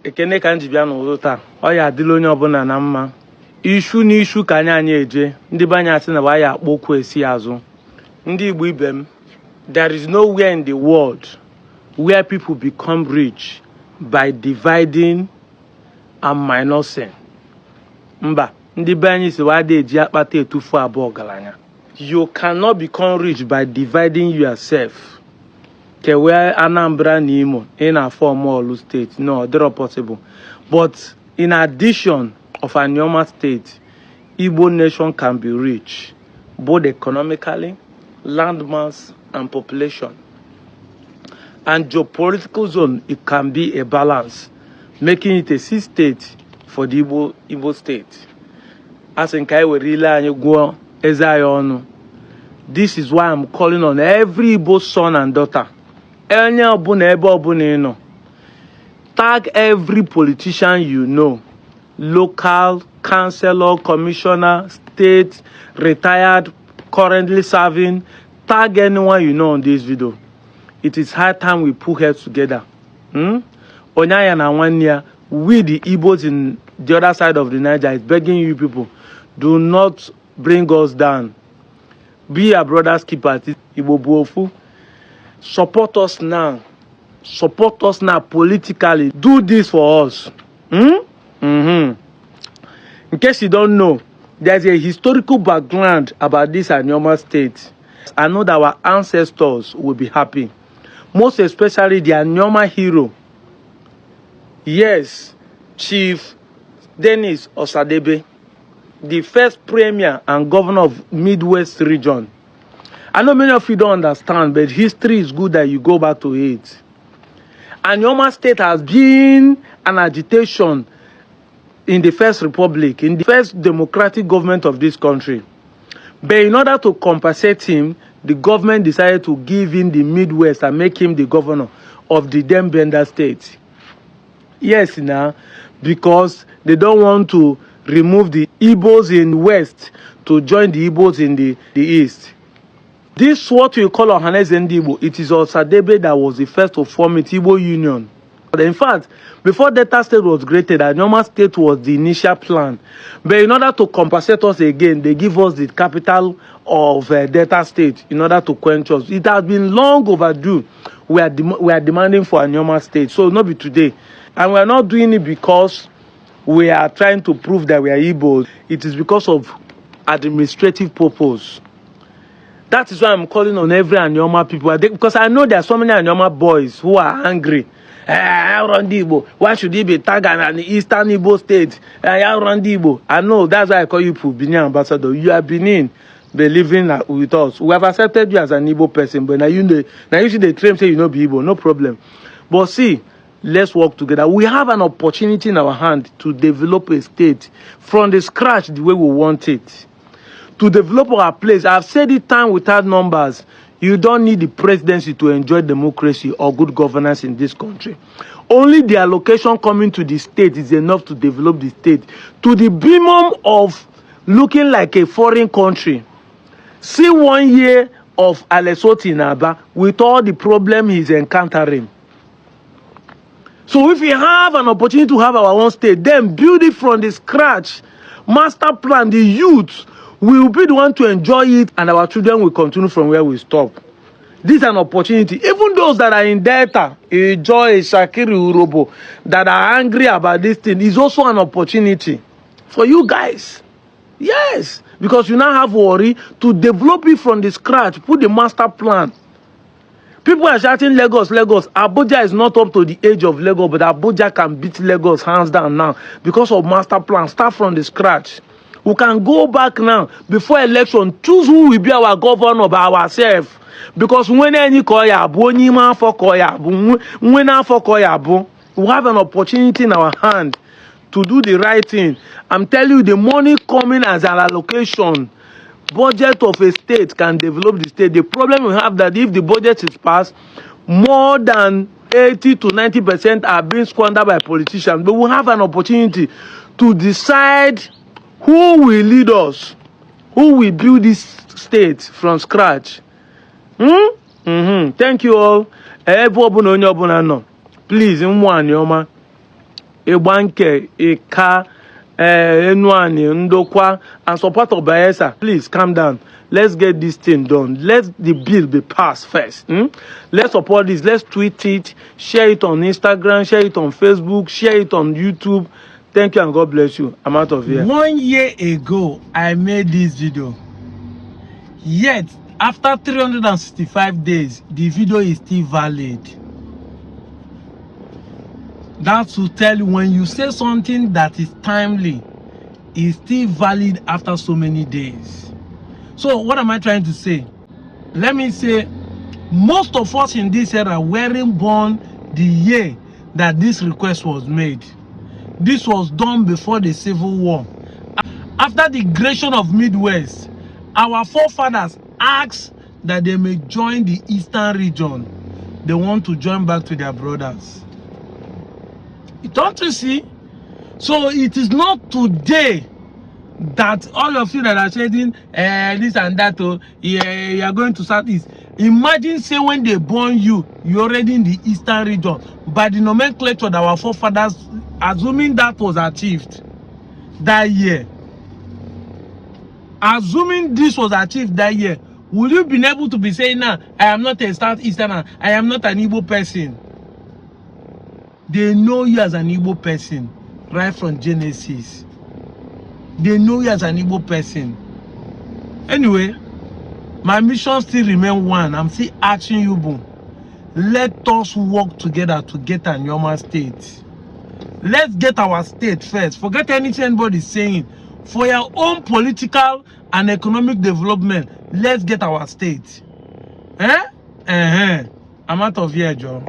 ekene ka nji bịa n'ụzọ taa ọ ya adịla onye ọbụla na mma ishu n'ishu ka anyị eje ndị be anyị asị na wa ya akpọ okwu esi azụ ndị Igbo ibe m there is nowhere in the world where people become rich by dividing and minusing. Mba ndị be anyị si wa dị eji akpata etufu abụọ ọgaranya. You cannot become rich by dividing yourself. Where Anambra and Imo in a formal state. No, they're not possible. But in addition of Anioma state, Igbo nation can be rich, both economically, landmass, and population. And geopolitical zone, it can be a balance, making it a sixth state for the Igbo state. As in Kaiwe Rila and Yugo Ezayono. This is why I'm calling on every Igbo son and daughter. Tag every politician you know, local, councillor, commissioner, state, retired, currently serving. Tag anyone you know on this video. It is high time we put heads together. Onyaya na 1 year, we the Igbos in the other side of the Niger is begging you people, do not bring us down. Be a brother's keeper. Igbo Buofu. Support us now. Support us now politically. Do this for us. In case you don't know, there's a historical background about this Anioma state. I know that our ancestors will be happy. Most especially the Anioma hero. Yes, Chief Dennis Osadebe, the first premier and governor of Midwest region. I know many of you don't understand, but history is good that you go back to it. Anioma state has been an agitation in the First Republic, in the first democratic government of this country. But in order to compensate him, the government decided to give him the Midwest and make him the governor of the then Bender state. Yes, now, because they don't want to remove the Igbos in the West to join the Igbos in the East. This what we call Ohanes Igbo. It is Osadebe that was the first to form it Igbo Union. But in fact, before Delta State was created, Anioma State was the initial plan. But in order to compensate us again, they give us the capital of Delta State in order to quench us. It has been long overdue. We are demanding for Anioma State. So not be today. And we are not doing it because we are trying to prove that we are Igbos. It is because of administrative purpose. That is why I'm calling on every Anioma people. Because I know there are so many Anioma boys who are angry. Why should he be tagged an Eastern Igbo state? I know, that's why I call you Benin ambassador. You are Benin, believing with us. We have accepted you as an Igbo person, but now you see the claim say you know be Igbo, no problem. But see, let's work together. We have an opportunity in our hand to develop a state from the scratch the way we want it. To develop our place, I've said it time without numbers. You don't need the presidency to enjoy democracy or good governance in this country. Only the allocation coming to the state is enough to develop the state to the minimum of looking like a foreign country. See 1 year of Alesoti in Aba with all the problem he's encountering. So if we have an opportunity to have our own state, then build it from the scratch. Master plan, the youth we will be the one to enjoy it, and our children will continue from where we stop. This is an opportunity. Even those that are in Delta, Joy, Shakiri, Urobo, that are angry about this thing, is also an opportunity for you guys. Yes, because you now have worry to develop it from the scratch, put the master plan. People are shouting Lagos, Lagos. Abuja is not up to the age of Lagos, but Abuja can beat Lagos hands down now because of master plan. Start from the scratch. We can go back now before election, choose who will be our governor by ourselves. Because when any koyabu, we have an opportunity in our hand to do the right thing. I'm telling you, the money coming as an allocation, budget of a state can develop the state. The problem we have that if the budget is passed, more than 80 to 90% are being squandered by politicians. But we have an opportunity to decide who will lead us, who will build this state from scratch. Thank you all. Please, Ebanke, Eka, Enuani, Ndokwa, and support of Bayelsa. Please calm down. Let's get this thing done. Let the bill be passed first. Let's support this. Let's tweet it, share it on Instagram, share it on Facebook, share it on YouTube. Thank you and God bless you. I'm out of here. 1 year ago, I made this video. Yet, after 365 days, the video is still valid. That's to tell you, when you say something that is timely, it's still valid after so many days. So what am I trying to say? Let me say, most of us in this era weren't born the year that this request was made. This was done before the Civil War. After the creation of Midwest, our forefathers asked that they may join the Eastern region. They want to join back to their brothers. Don't you see? So it is not today that all of you that are saying this and that, you are going to start this. Imagine, say, when they born you, you're already in the Eastern region. By the nomenclature that our forefathers, assuming that was achieved that year, assuming this was achieved that year, would you be able to be saying, now, I am not a Southeasterner, I am not an Igbo person? They know you as an Igbo person right from Genesis. They know you as an Igbo person. Anyway, my mission still remains one. I'm still asking you, boom. Let us work together to get Anioma state. Let's get our state first. Forget anything anybody's saying. For your own political and economic development, let's get our state. I'm out of here, Joe.